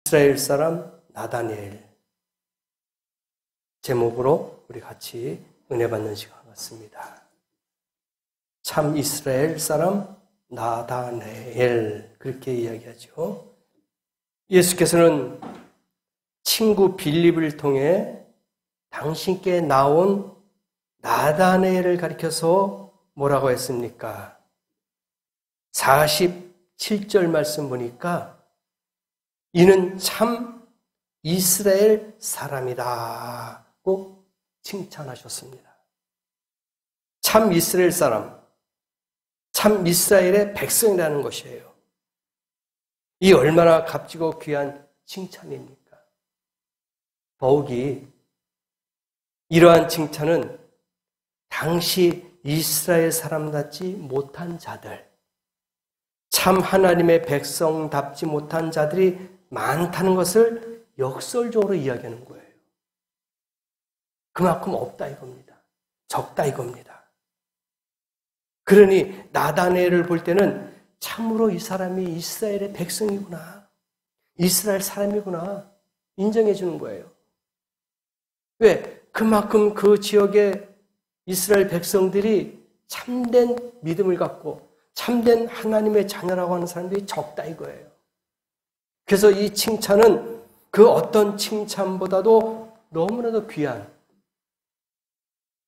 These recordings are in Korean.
이스라엘 사람 나다니엘 제목으로 우리 같이 은혜 받는 시간 같습니다. 참 이스라엘 사람 나다니엘 그렇게 이야기하죠. 예수께서는 친구 빌립을 통해 당신께 나온 나다니엘을 가리켜서 뭐라고 했습니까? 47절 말씀 보니까 이는 참 이스라엘 사람이라고 칭찬하셨습니다. 참 이스라엘 사람, 참 이스라엘의 백성이라는 것이에요. 이 얼마나 값지고 귀한 칭찬입니까? 더욱이 이러한 칭찬은 당시 이스라엘 사람답지 못한 자들, 참 하나님의 백성답지 못한 자들이 많다는 것을 역설적으로 이야기하는 거예요. 그만큼 없다 이겁니다. 적다 이겁니다. 그러니 나다니엘을 볼 때는 참으로 이 사람이 이스라엘의 백성이구나, 이스라엘 사람이구나 인정해 주는 거예요. 왜? 그만큼 그 지역의 이스라엘 백성들이 참된 믿음을 갖고 참된 하나님의 자녀라고 하는 사람들이 적다 이거예요. 그래서 이 칭찬은 그 어떤 칭찬보다도 너무나도 귀한,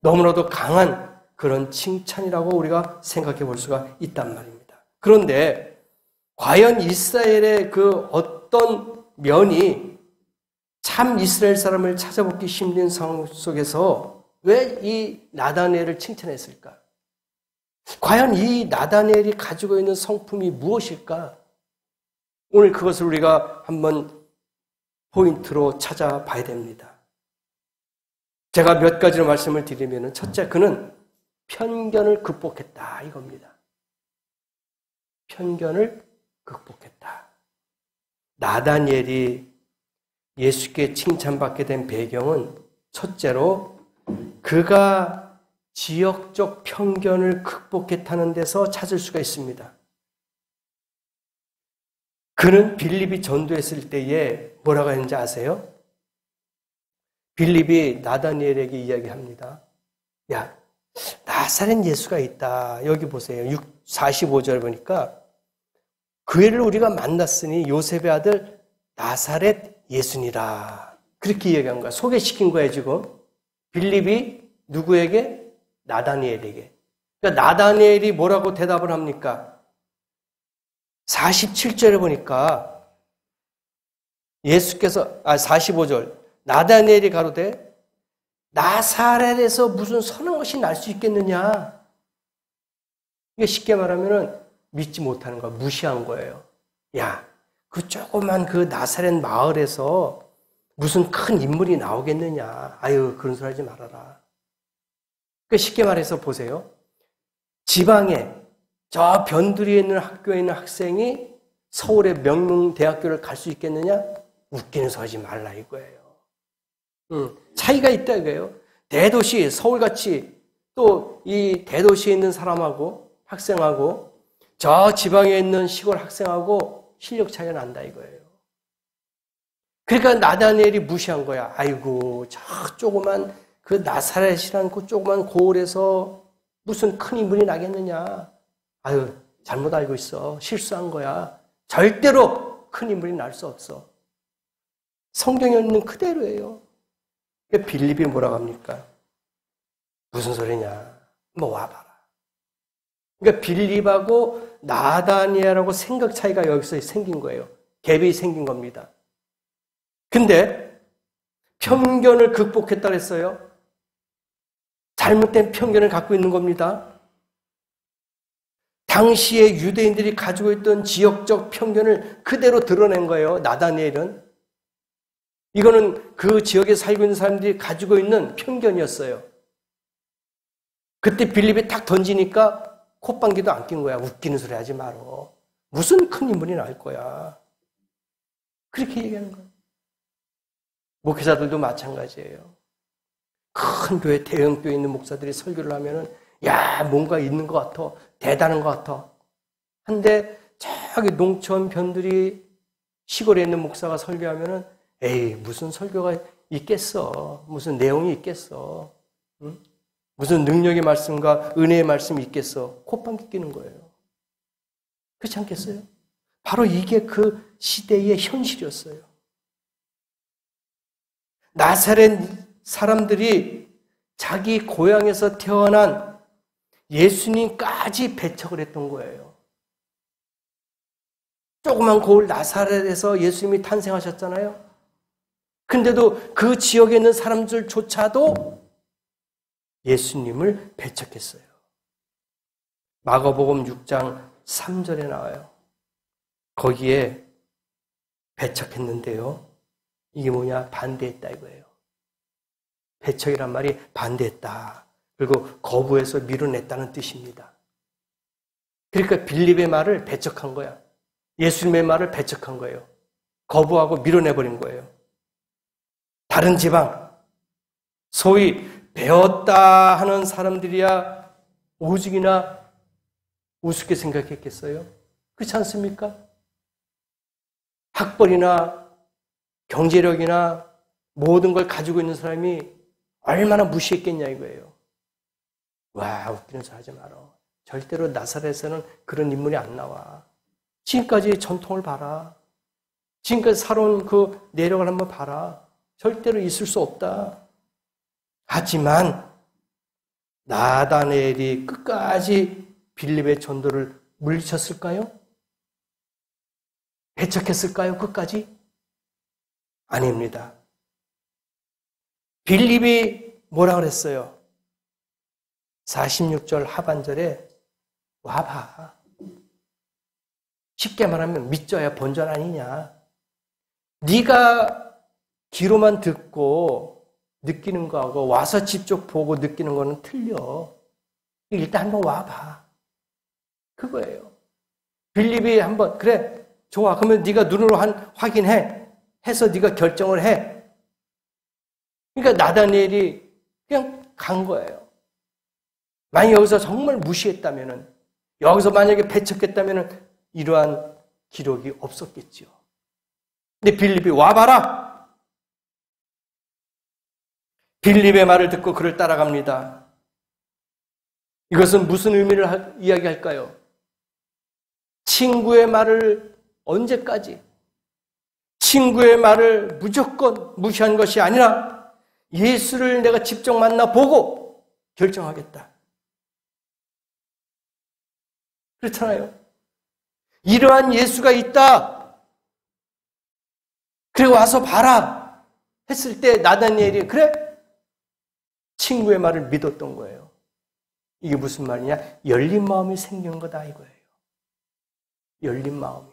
너무나도 강한 그런 칭찬이라고 우리가 생각해 볼 수가 있단 말입니다. 그런데 과연 이스라엘의 그 어떤 면이 참 이스라엘 사람을 찾아보기 힘든 상황 속에서 왜 이 나다니엘을 칭찬했을까? 과연 이 나다니엘이 가지고 있는 성품이 무엇일까? 오늘 그것을 우리가 한번 포인트로 찾아봐야 됩니다. 제가 몇 가지로 말씀을 드리면, 첫째, 그는 편견을 극복했다 이겁니다. 편견을 극복했다. 나다니엘이 예수께 칭찬받게 된 배경은 첫째로 그가 지역적 편견을 극복했다는 데서 찾을 수가 있습니다. 그는 빌립이 전도했을 때에 뭐라고 했는지 아세요? 빌립이 나다니엘에게 이야기합니다. 야, 나사렛 예수가 있다. 여기 보세요. 45절 보니까 그 애를 우리가 만났으니 요셉의 아들 나사렛 예수니라. 그렇게 이야기한 거야. 소개시킨 거예요, 지금. 빌립이 누구에게? 나다니엘에게. 그러니까 나다니엘이 뭐라고 대답을 합니까? 47절에 보니까 예수께서 45절 나다니엘이 가로되 나사렛에서 무슨 선한 것이 날 수 있겠느냐? 이게 쉽게 말하면 믿지 못하는 거야. 무시한 거예요. 야, 그 조그만 그 나사렛 마을에서 무슨 큰 인물이 나오겠느냐? 아유, 그런 소리 하지 말아라. 그 쉽게 말해서 보세요. 지방에 저 변두리에 있는 학교에 있는 학생이 서울의 명문대학교를 갈 수 있겠느냐? 웃기는 소리 하지 말라 이거예요. 차이가 있다 이거예요. 대도시, 서울같이 또 이 대도시에 있는 사람하고 학생하고 저 지방에 있는 시골 학생하고 실력 차이가 난다 이거예요. 그러니까 나다니엘이 무시한 거야. 아이고, 저 조그만 그 나사렛이란 그 조그만 고을에서 무슨 큰 인물이 나겠느냐. 아유, 잘못 알고 있어. 실수한 거야. 절대로 큰 인물이 날 수 없어. 성경에 있는 그대로예요. 빌립이 뭐라고 합니까? 무슨 소리냐. 뭐 와봐라. 그러니까 빌립하고 나다니엘하고 생각 차이가 여기서 생긴 거예요. 갭이 생긴 겁니다. 근데 편견을 극복했다 그랬어요. 잘못된 편견을 갖고 있는 겁니다. 당시에 유대인들이 가지고 있던 지역적 편견을 그대로 드러낸 거예요. 나다니엘은. 이거는 그 지역에 살고 있는 사람들이 가지고 있는 편견이었어요. 그때 빌립이 딱 던지니까 콧방귀도 안 낀 거야. 웃기는 소리 하지 말어. 무슨 큰 인물이 날 거야. 그렇게 얘기하는 거예요. 목회자들도 마찬가지예요. 큰 교회, 대형 교회에 있는 목사들이 설교를 하면은 야, 뭔가 있는 것 같아. 대단한 것 같아. 한데 저기 농촌 변두리 시골에 있는 목사가 설교하면은 에이, 무슨 설교가 있겠어. 무슨 내용이 있겠어. 응? 무슨 능력의 말씀과 은혜의 말씀이 있겠어. 콧방귀 끼는 거예요. 그렇지 않겠어요? 바로 이게 그 시대의 현실이었어요. 나사렛 사람들이 자기 고향에서 태어난 예수님까지 배척을 했던 거예요. 조그만 고을 나사렛에서 예수님이 탄생하셨잖아요. 근데도 그 지역에 있는 사람들조차도 예수님을 배척했어요. 마가복음 6장 3절에 나와요. 거기에 배척했는데요. 이게 뭐냐? 반대했다 이거예요. 배척이란 말이 반대했다. 그리고 거부해서 밀어냈다는 뜻입니다. 그러니까 빌립의 말을 배척한 거야. 예수님의 말을 배척한 거예요. 거부하고 밀어내버린 거예요. 다른 지방, 소위 배웠다 하는 사람들이야 오직이나 우습게 생각했겠어요? 그렇지 않습니까? 학벌이나 경제력이나 모든 걸 가지고 있는 사람이 얼마나 무시했겠냐 이거예요. 와, 웃기는 소리 하지 마라. 절대로 나사렛에서는 그런 인물이 안 나와. 지금까지 전통을 봐라. 지금까지 살아온 그 내력을 한번 봐라. 절대로 있을 수 없다. 하지만 나다나엘이 끝까지 빌립의 전도를 물리쳤을까요? 배척했을까요? 끝까지? 아닙니다. 빌립이 뭐라 그랬어요? 46절 하반절에 와봐. 쉽게 말하면 믿져야 본전 아니냐. 네가 귀로만 듣고 느끼는 거하고 와서 직접 보고 느끼는 거는 틀려. 일단 한번 와봐. 그거예요. 빌립이 한번 그래 좋아. 그러면 네가 눈으로 확인해. 해서 네가 결정을 해. 그러니까 나다니엘이 그냥 간 거예요. 만약 여기서 정말 무시했다면은, 여기서 만약에 배척했다면은 이러한 기록이 없었겠죠. 근데 빌립이 와봐라. 빌립의 말을 듣고 그를 따라갑니다. 이것은 무슨 의미를 이야기할까요? 친구의 말을 언제까지? 친구의 말을 무조건 무시한 것이 아니라 예수를 내가 직접 만나보고 결정하겠다. 그렇잖아요. 이러한 예수가 있다. 그리고 와서 봐라. 했을 때 나다니엘이 그래? 친구의 말을 믿었던 거예요. 이게 무슨 말이냐? 열린 마음이 생긴 거다 이거예요. 열린 마음이.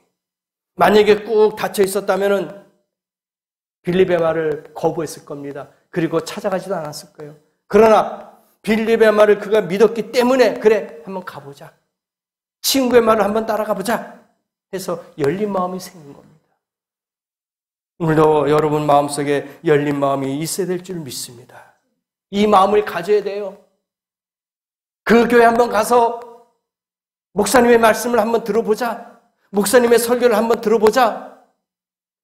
만약에 꾹 닫혀 있었다면 빌립의 말을 거부했을 겁니다. 그리고 찾아가지도 않았을 거예요. 그러나 빌립의 말을 그가 믿었기 때문에 그래 한번 가보자. 친구의 말을 한번 따라가 보자 해서 열린 마음이 생긴 겁니다. 오늘도 여러분 마음속에 열린 마음이 있어야 될 줄 믿습니다. 이 마음을 가져야 돼요. 그 교회 한번 가서 목사님의 말씀을 한번 들어보자. 목사님의 설교를 한번 들어보자.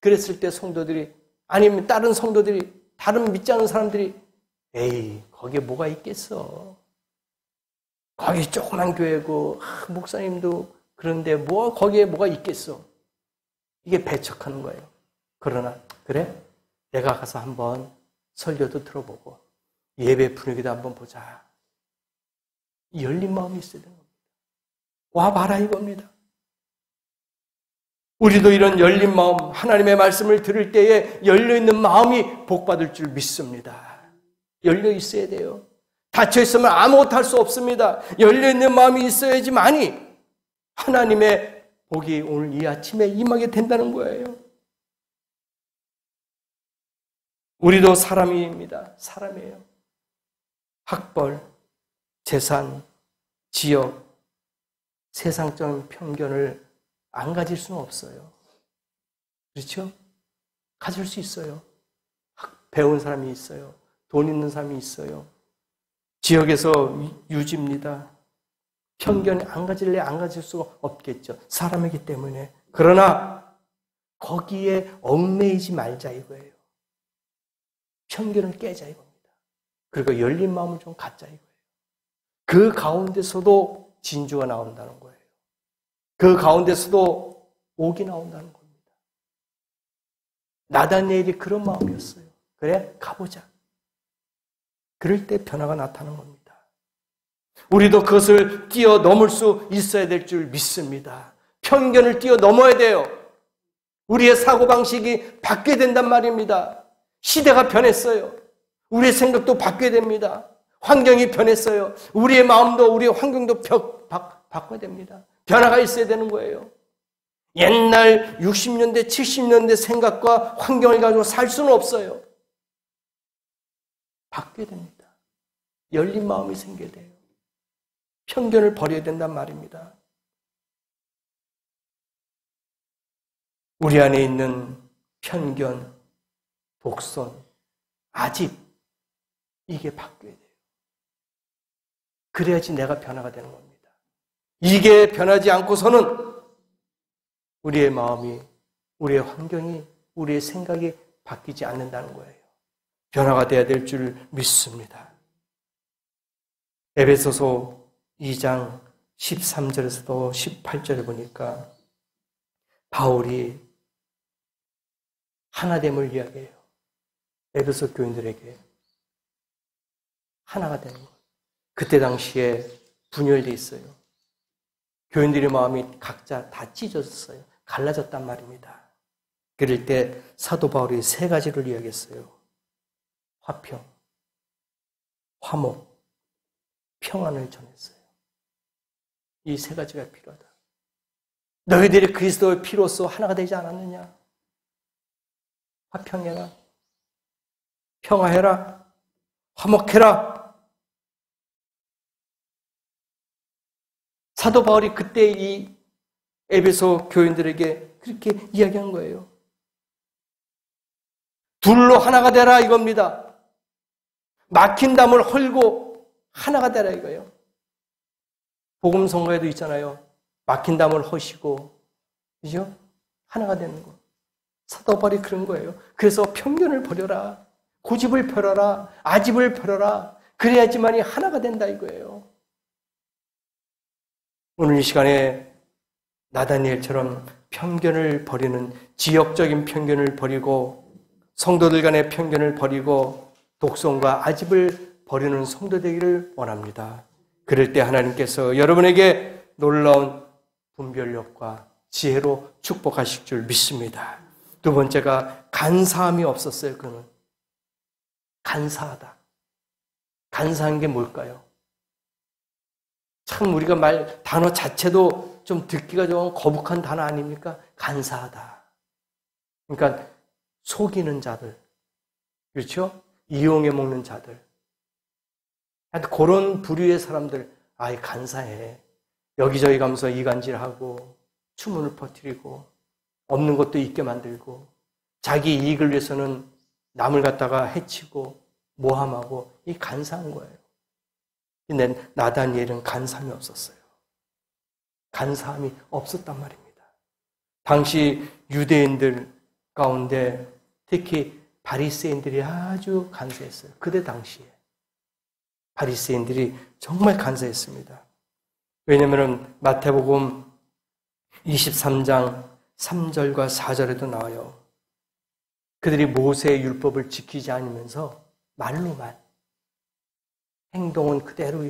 그랬을 때 성도들이 아니면 다른 성도들이 다른 믿지 않는 사람들이 에이 거기에 뭐가 있겠어. 거기 조그만 교회고 목사님도 그런데 뭐 거기에 뭐가 있겠어. 이게 배척하는 거예요. 그러나 그래 내가 가서 한번 설교도 들어보고 예배 분위기도 한번 보자. 열린 마음이 있어야 되는 겁니다. 와봐라 이겁니다. 우리도 이런 열린 마음, 하나님의 말씀을 들을 때에 열려있는 마음이 복받을 줄 믿습니다. 열려 있어야 돼요. 닫혀 있으면 아무것도 할 수 없습니다. 열려있는 마음이 있어야지만이 하나님의 복이 오늘 이 아침에 임하게 된다는 거예요. 우리도 사람입니다. 사람이에요. 학벌, 재산, 지역, 세상적인 편견을 안 가질 수는 없어요. 그렇죠? 가질 수 있어요. 배운 사람이 있어요. 돈 있는 사람이 있어요. 지역에서 유지입니다. 편견이 안 가질래 안 가질 수가 없겠죠. 사람이기 때문에. 그러나 거기에 얽매이지 말자 이거예요. 편견을 깨자 이겁니다. 그리고 열린 마음을 좀 갖자 이거예요. 그 가운데서도 진주가 나온다는 거예요. 그 가운데서도 옥이 나온다는 겁니다. 나다니엘이 그런 마음이었어요. 그래, 가보자. 그럴 때 변화가 나타나는 겁니다. 우리도 그것을 뛰어넘을 수 있어야 될 줄 믿습니다. 편견을 뛰어넘어야 돼요. 우리의 사고방식이 바뀌어야 된단 말입니다. 시대가 변했어요. 우리의 생각도 바뀌어야 됩니다. 환경이 변했어요. 우리의 마음도 우리의 환경도 바꿔야 됩니다. 변화가 있어야 되는 거예요. 옛날 60년대, 70년대 생각과 환경을 가지고 살 수는 없어요. 바뀌어야 됩니다. 열린 마음이 생겨야 돼요. 편견을 버려야 된단 말입니다. 우리 안에 있는 편견, 독선, 아집, 이게 바뀌어야 돼요. 그래야지 내가 변화가 되는 겁니다. 이게 변하지 않고서는 우리의 마음이, 우리의 환경이, 우리의 생각이 바뀌지 않는다는 거예요. 변화가 돼야 될 줄 믿습니다. 에베소서 2장 13절에서도 18절에 보니까 바울이 하나됨을 이야기해요. 에베소 교인들에게 하나가 되는 것. 그때 당시에 분열돼 있어요. 교인들의 마음이 각자 다 찢어졌어요. 갈라졌단 말입니다. 그럴 때 사도 바울이 세 가지를 이야기했어요. 화평, 화목, 평안을 전했어요. 이 세 가지가 필요하다. 너희들이 그리스도의 피로써 하나가 되지 않았느냐? 화평해라, 평화해라, 화목해라. 사도 바울이 그때 이 에베소 교인들에게 그렇게 이야기한 거예요. 둘로 하나가 되라 이겁니다. 막힌 담을 헐고 하나가 되라 이거예요. 복음 선거에도 있잖아요. 막힌 담을 허시고, 그죠? 하나가 되는 거. 사도 바울이 그런 거예요. 그래서 편견을 버려라. 고집을 펴라. 아집을 펴라. 그래야지만이 하나가 된다 이거예요. 오늘 이 시간에 나다니엘처럼 편견을 버리는, 지역적인 편견을 버리고 성도들 간의 편견을 버리고 독선과 아집을 버리는 성도 되기를 원합니다. 그럴 때 하나님께서 여러분에게 놀라운 분별력과 지혜로 축복하실 줄 믿습니다. 두 번째가 간사함이 없었어요. 그는 간사하다. 간사한 게 뭘까요? 참 우리가 단어 자체도 좀 듣기가 좀 거북한 단어 아닙니까? 간사하다. 그러니까 속이는 자들, 그렇죠? 이용해 먹는 자들, 그런 부류의 사람들, 아예 간사해. 여기저기 가면서 이간질하고 추문을 퍼뜨리고 없는 것도 있게 만들고 자기 이익을 위해서는 남을 갖다가 해치고 모함하고, 이 간사한 거예요. 근데 나다니엘은 간사함이 없었어요. 간사함이 없었단 말입니다. 당시 유대인들 가운데 특히 바리새인들이 아주 간사했어요. 그때 당시에 바리새인들이 정말 간사했습니다. 왜냐하면 마태복음 23장 3절과 4절에도 나와요. 그들이 모세의 율법을 지키지 않으면서 말로만, 행동은 그대로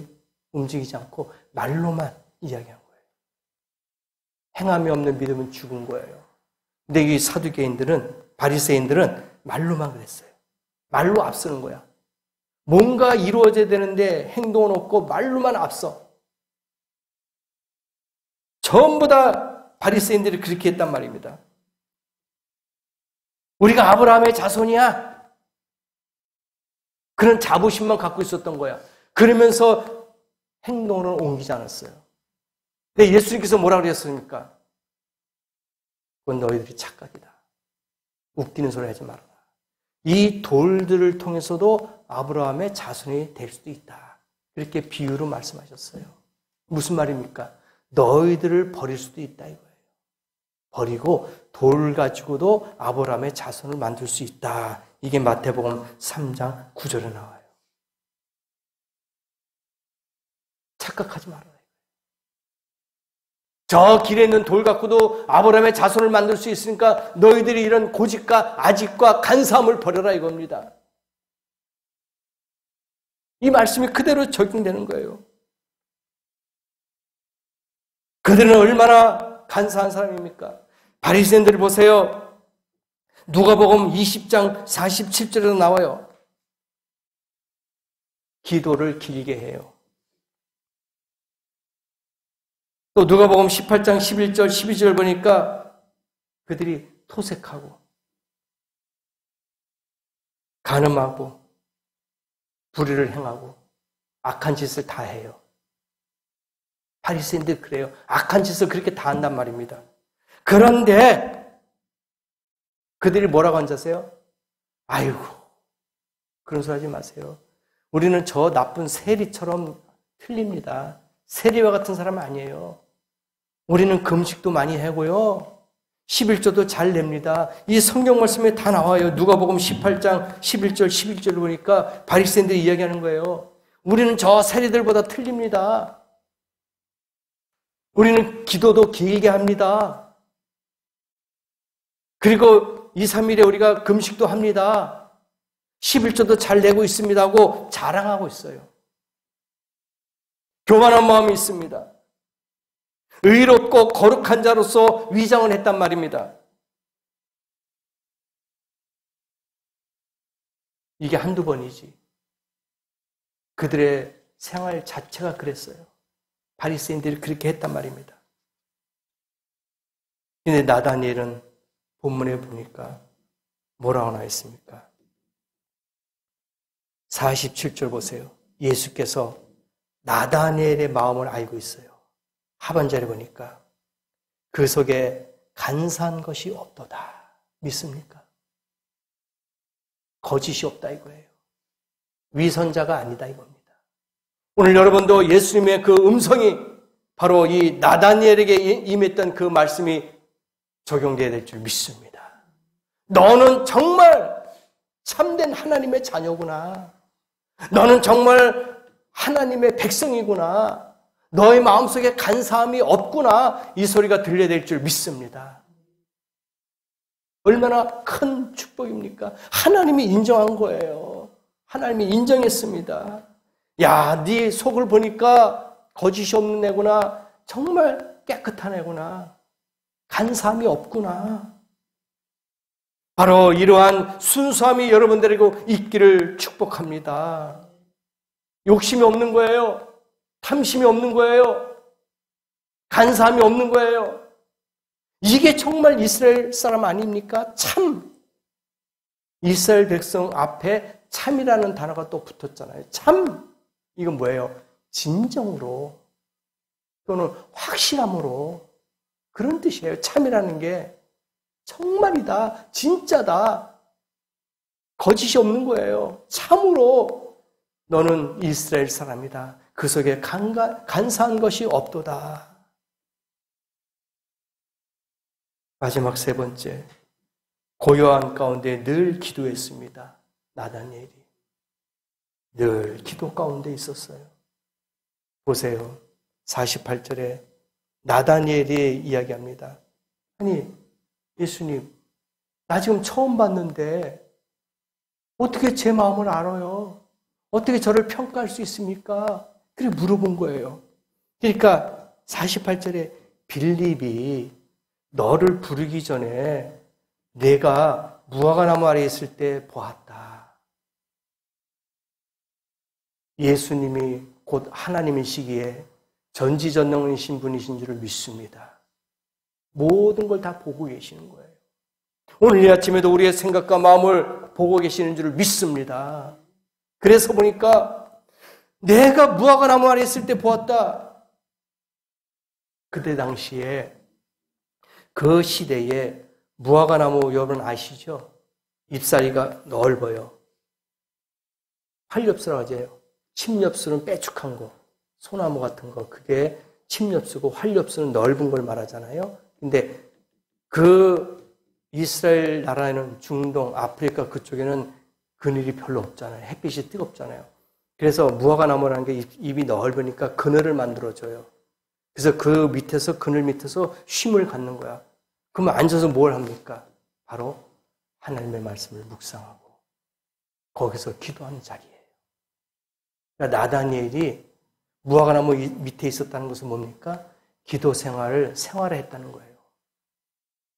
움직이지 않고 말로만 이야기한 거예요. 행함이 없는 믿음은 죽은 거예요. 근데 이 사두개인들은, 바리새인들은 말로만 그랬어요. 말로 앞서는 거야. 뭔가 이루어져야 되는데 행동은 없고 말로만 앞서. 전부 다 바리새인들이 그렇게 했단 말입니다. 우리가 아브라함의 자손이야. 그런 자부심만 갖고 있었던 거야. 그러면서 행동으로는 옮기지 않았어요. 근데 예수님께서 뭐라 그랬습니까? 그건 너희들이 착각이다. 웃기는 소리 하지 말아라. 이 돌들을 통해서도 아브라함의 자손이 될 수도 있다. 이렇게 비유로 말씀하셨어요. 무슨 말입니까? 너희들을 버릴 수도 있다 이거예요. 버리고 돌 가지고도 아브라함의 자손을 만들 수 있다. 이게 마태복음 3장 9절에 나와요. 착각하지 말아요. 저 길에 있는 돌 갖고도 아브라함의 자손을 만들 수 있으니까 너희들이 이런 고집과 아집과 간사함을 버려라 이겁니다. 이 말씀이 그대로 적용되는 거예요. 그들은 얼마나 간사한 사람입니까? 바리새인들 보세요. 누가복음 20장 47절에도 나와요. 기도를 길게 해요. 또 누가복음 18장 11절 12절 보니까 그들이 토색하고 간음하고 불의를 행하고 악한 짓을 다 해요. 바리새인들 그래요. 악한 짓을 그렇게 다 한단 말입니다. 그런데 그들이 뭐라고 앉았어요? 아이고, 그런 소리 하지 마세요. 우리는 저 나쁜 세리처럼 틀립니다. 세리와 같은 사람은 아니에요. 우리는 금식도 많이 하고요. 11조도 잘 냅니다. 이 성경 말씀에 다 나와요. 누가복음 18장 11절 11절 보니까 바리새인들이 이야기하는 거예요. 우리는 저 세리들보다 틀립니다. 우리는 기도도 길게 합니다. 그리고 2, 3일에 우리가 금식도 합니다. 11조도 잘 내고 있습니다 하고 자랑하고 있어요. 교만한 마음이 있습니다. 의롭고 거룩한 자로서 위장을 했단 말입니다. 이게 한두 번이지. 그들의 생활 자체가 그랬어요. 바리새인들이 그렇게 했단 말입니다. 근데 나다니엘은 본문에 보니까 뭐라고 나와 있습니까? 47절 보세요. 예수께서 나다니엘의 마음을 알고 있어요. 하반절에 보니까 그 속에 간사한 것이 없도다. 믿습니까? 거짓이 없다 이거예요. 위선자가 아니다 이겁니다. 오늘 여러분도 예수님의 그 음성이 바로 이 나다니엘에게 임했던 그 말씀이 적용되어야 될 줄 믿습니다. 너는 정말 참된 하나님의 자녀구나. 너는 정말 하나님의 백성이구나. 너의 마음속에 간사함이 없구나. 이 소리가 들려야 될 줄 믿습니다. 얼마나 큰 축복입니까? 하나님이 인정한 거예요. 하나님이 인정했습니다. 야, 네 속을 보니까 거짓이 없는 애구나. 정말 깨끗한 애구나. 간사함이 없구나. 바로 이러한 순수함이 여러분들에게 있기를 축복합니다. 욕심이 없는 거예요. 탐심이 없는 거예요. 간사함이 없는 거예요. 이게 정말 이스라엘 사람 아닙니까? 참. 이스라엘 백성 앞에 참이라는 단어가 또 붙었잖아요. 참. 이건 뭐예요? 진정으로 또는 확실함으로 그런 뜻이에요. 참이라는 게 정말이다. 진짜다. 거짓이 없는 거예요. 참으로 너는 이스라엘 사람이다. 그 속에 간사한 것이 없도다. 마지막 세 번째, 고요한 가운데 늘 기도했습니다. 나다니엘이 늘 기도 가운데 있었어요. 보세요. 48절에 나다니엘이 이야기합니다. 아니, 예수님, 나 지금 처음 봤는데 어떻게 제 마음을 알아요? 어떻게 저를 평가할 수 있습니까? 그래 물어본 거예요. 그러니까 48절에 빌립이 너를 부르기 전에 내가 무화과나무 아래에 있을 때 보았다. 예수님이 곧 하나님이시기에 전지전능이신 분이신 줄을 믿습니다. 모든 걸 다 보고 계시는 거예요. 오늘 이 아침에도 우리의 생각과 마음을 보고 계시는 줄을 믿습니다. 그래서 보니까 내가 무화과나무 아래 있을 때 보았다. 그때 당시에 그 시대에 무화과나무 여러분 아시죠? 잎사리가 넓어요. 활엽수라고 하죠. 침엽수는 빼쭉한 거, 소나무 같은 거, 그게 침엽수고 활엽수는 넓은 걸 말하잖아요. 근데 그 이스라엘 나라에는 중동, 아프리카 그쪽에는 그늘이 별로 없잖아요. 햇빛이 뜨겁잖아요. 그래서 무화과나무라는 게 잎이 넓으니까 그늘을 만들어줘요. 그래서 그 밑에서, 그늘 밑에서 쉼을 갖는 거야. 그러면 앉아서 뭘 합니까? 바로 하나님의 말씀을 묵상하고 거기서 기도하는 자리예요. 그러니까 나다니엘이 무화과나무 밑에 있었다는 것은 뭡니까? 기도 생활을 생활화했다는 거예요.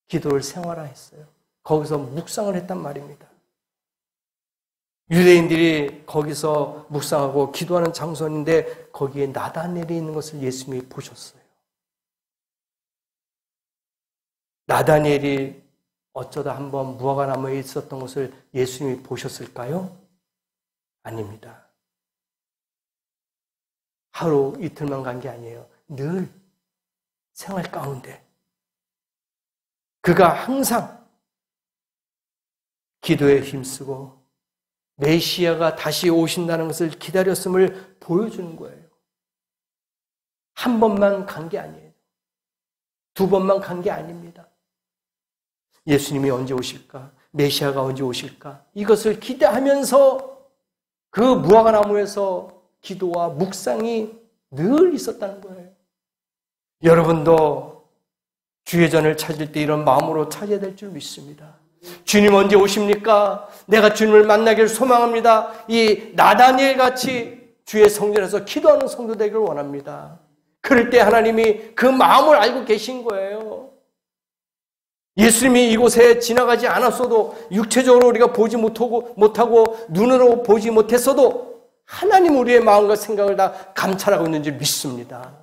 기도를 생활화했어요. 거기서 묵상을 했단 말입니다. 유대인들이 거기서 묵상하고 기도하는 장소인데 거기에 나다니엘이 있는 것을 예수님이 보셨어요. 나다니엘이 어쩌다 한번 무화과나무에 있었던 것을 예수님이 보셨을까요? 아닙니다. 하루 이틀만 간 게 아니에요. 늘 생활 가운데 그가 항상 기도에 힘쓰고 메시아가 다시 오신다는 것을 기다렸음을 보여주는 거예요. 한 번만 간 게 아니에요. 두 번만 간 게 아닙니다. 예수님이 언제 오실까? 메시아가 언제 오실까? 이것을 기대하면서 그 무화과나무에서 기도와 묵상이 늘 있었다는 거예요. 여러분도 주의 전을 찾을 때 이런 마음으로 찾아야 될 줄 믿습니다. 주님 언제 오십니까? 내가 주님을 만나기를 소망합니다. 이 나다니엘 같이 주의 성전에서 기도하는 성도 되기를 원합니다. 그럴 때 하나님이 그 마음을 알고 계신 거예요. 예수님이 이곳에 지나가지 않았어도 육체적으로 우리가 보지 못하고 눈으로 보지 못했어도 하나님 우리의 마음과 생각을 다 감찰하고 있는 줄 믿습니다.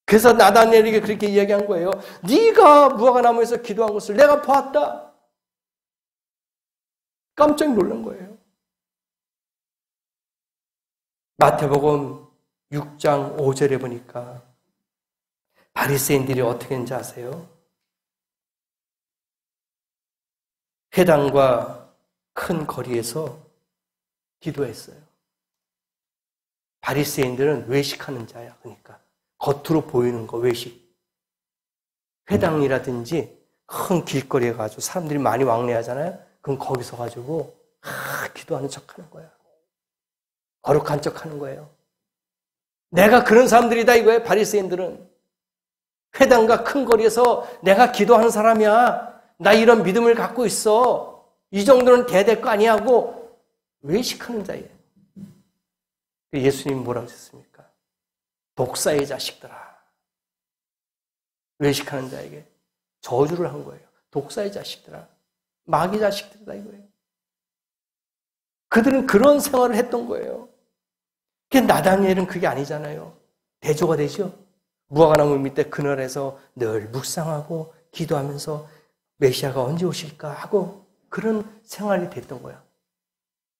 그래서 나다니엘에게 그렇게 이야기한 거예요. 네가 무화과나무에서 기도한 것을 내가 보았다. 깜짝 놀란 거예요. 마태복음 6장 5절에 보니까 바리새인들이 어떻게 했는지 아세요? 회당과 큰 거리에서 기도했어요. 바리새인들은 외식하는 자야. 그러니까 겉으로 보이는 거 외식. 회당이라든지 큰 길거리에 가지고 사람들이 많이 왕래하잖아요. 그럼 거기서 가지고 기도하는 척하는 거야. 거룩한 척하는 거예요. 내가 그런 사람들이다 이거예요. 바리새인들은 회당과 큰 거리에서 내가 기도하는 사람이야. 나 이런 믿음을 갖고 있어. 이 정도는 돼야 될 거 아니야 하고 외식하는 자예요. 예수님이 뭐라고 하셨습니까? 독사의 자식들아. 외식하는 자에게 저주를 한 거예요. 독사의 자식들아. 마귀 자식들이다 이거예요. 그들은 그런 생활을 했던 거예요. 나다니엘은 그게 아니잖아요. 대조가 되죠. 무화과나무 밑에 그늘에서 늘 묵상하고 기도하면서 메시아가 언제 오실까 하고 그런 생활이 됐던 거야.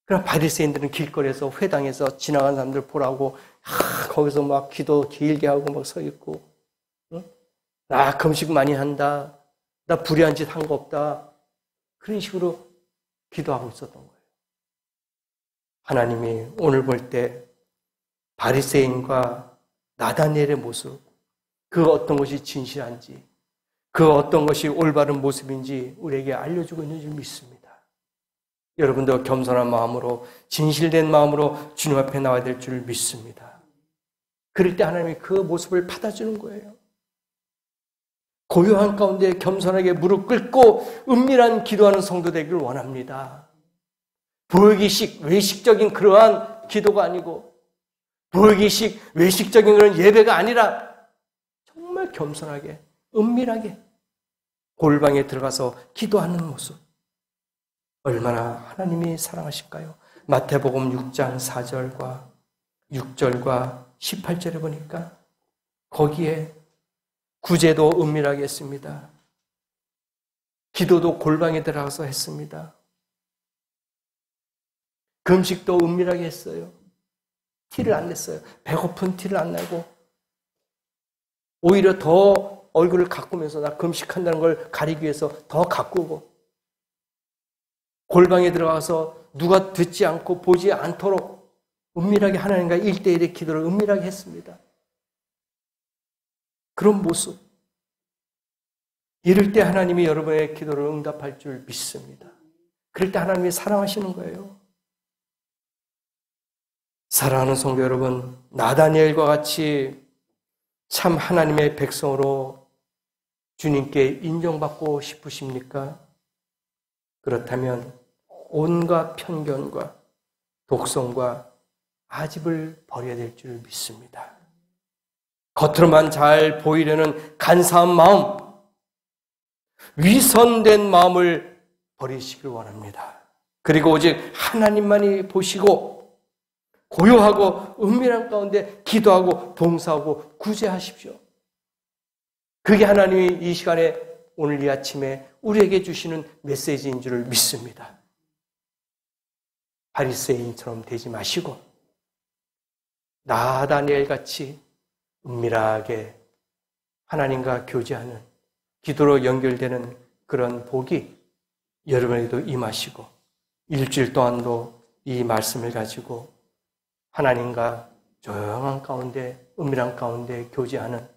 그럼 바리새인들은 길거리에서 회당에서 지나가는 사람들 보라고 거기서 막 기도 길게 하고 막 서 있고, 응? 나 금식 많이 한다. 나 불의한 짓 한 거 없다. 그런 식으로 기도하고 있었던 거예요. 하나님이 오늘 볼 때 바리새인과 나다니엘의 모습, 그 어떤 것이 진실한지, 그 어떤 것이 올바른 모습인지 우리에게 알려주고 있는 줄 믿습니다. 여러분도 겸손한 마음으로 진실된 마음으로 주님 앞에 나와야 될 줄 믿습니다. 그럴 때 하나님이 그 모습을 받아주는 거예요. 고요한 가운데 겸손하게 무릎 꿇고 은밀한 기도하는 성도 되기를 원합니다. 보이기식 외식적인 그러한 기도가 아니고 보이기식 외식적인 그런 예배가 아니라 정말 겸손하게 은밀하게 골방에 들어가서 기도하는 모습. 얼마나 하나님이 사랑하실까요? 마태복음 6장 4절과 6절과 18절에 보니까 거기에 구제도 은밀하게 했습니다. 기도도 골방에 들어가서 했습니다. 금식도 은밀하게 했어요. 티를 안 냈어요. 배고픈 티를 안 내고 오히려 더 얼굴을 가꾸면서 나 금식한다는 걸 가리기 위해서 더 가꾸고 골방에 들어가서 누가 듣지 않고 보지 않도록 은밀하게 하나님과 1대1의 기도를 은밀하게 했습니다. 그런 모습. 이럴 때 하나님이 여러분의 기도를 응답할 줄 믿습니다. 그럴 때 하나님이 사랑하시는 거예요. 사랑하는 성도 여러분, 나다니엘과 같이 참 하나님의 백성으로 주님께 인정받고 싶으십니까? 그렇다면 온갖 편견과 독성과 아집을 버려야 될 줄 믿습니다. 겉으로만 잘 보이려는 간사한 마음, 위선된 마음을 버리시길 원합니다. 그리고 오직 하나님만이 보시고 고요하고 은밀한 가운데 기도하고 봉사하고 구제하십시오. 그게 하나님이 이 시간에 오늘 이 아침에 우리에게 주시는 메시지인 줄 믿습니다. 바리새인처럼 되지 마시고 나다니엘같이 은밀하게 하나님과 교제하는 기도로 연결되는 그런 복이 여러분에게도 임하시고 일주일 동안도 이 말씀을 가지고 하나님과 조용한 가운데 은밀한 가운데 교제하는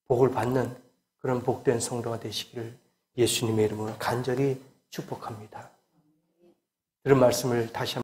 복을 받는 그런 복된 성도가 되시기를 예수님의 이름으로 간절히 축복합니다. 이런 말씀을 다시 한번